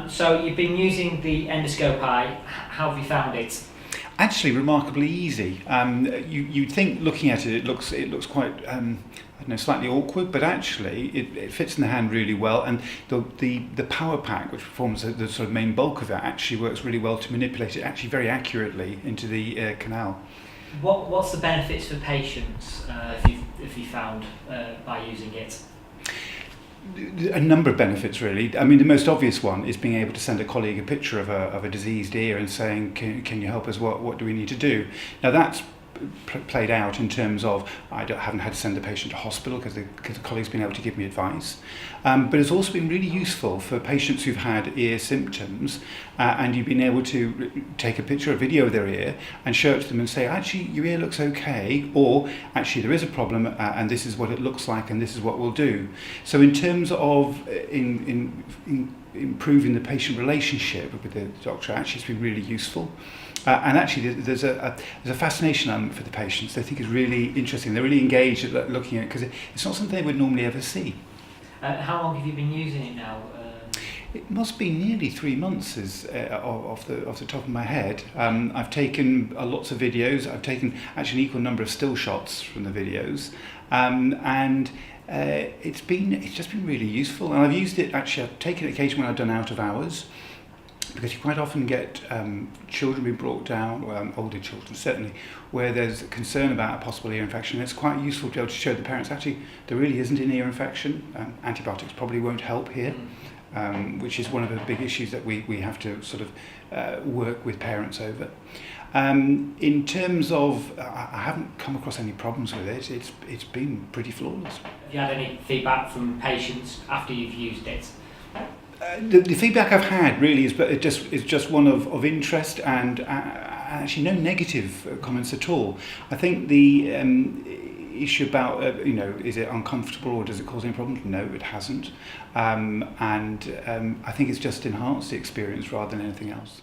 So you've been using the Endoscope Eye. How have you found it? Actually, remarkably easy. You'd think looking at it, it looks quite I don't know, slightly awkward, but actually it fits in the hand really well. And the power pack, which forms the sort of main bulk of that, actually works really well to manipulate it actually very accurately into the canal. What's the benefits for patients if you found by using it? A number of benefits, really. I mean, the most obvious one is being able to send a colleague a picture of a diseased ear and saying, can you help us? What do we need to do? Now, that's played out in terms of haven't had to send the patient to hospital because the colleague's been able to give me advice. But it's also been really useful for patients who've had ear symptoms and you've been able to take a picture, a video of their ear and show it to them and say, actually, your ear looks okay, or actually there is a problem and this is what it looks like and this is what we'll do. So in terms of improving the patient relationship with the doctor, actually it's been really useful. And actually there's a fascination element for the patients. They think it's really interesting. They're really engaged at looking at it because it's not something they would normally ever see. How long have you been using it now? It must be nearly 3 months off the top of my head. I've taken lots of videos. I've taken actually an equal number of still shots from the videos. It's just been really useful. And I've used it, actually, I've taken it occasionally when I've done out of hours, because you quite often get children being brought down, older children certainly, where there's a concern about a possible ear infection. It's quite useful to be able to show the parents actually there really isn't an ear infection. Antibiotics probably won't help here, which is one of the big issues that we have to sort of work with parents over. In terms of, I haven't come across any problems with it. It's been pretty flawless. Have you had any feedback from patients after you've used it? The feedback I've had really is just one of interest and actually no negative comments at all. I think the issue about is it uncomfortable or does it cause any problems? No, it hasn't, and I think it's just enhanced the experience rather than anything else.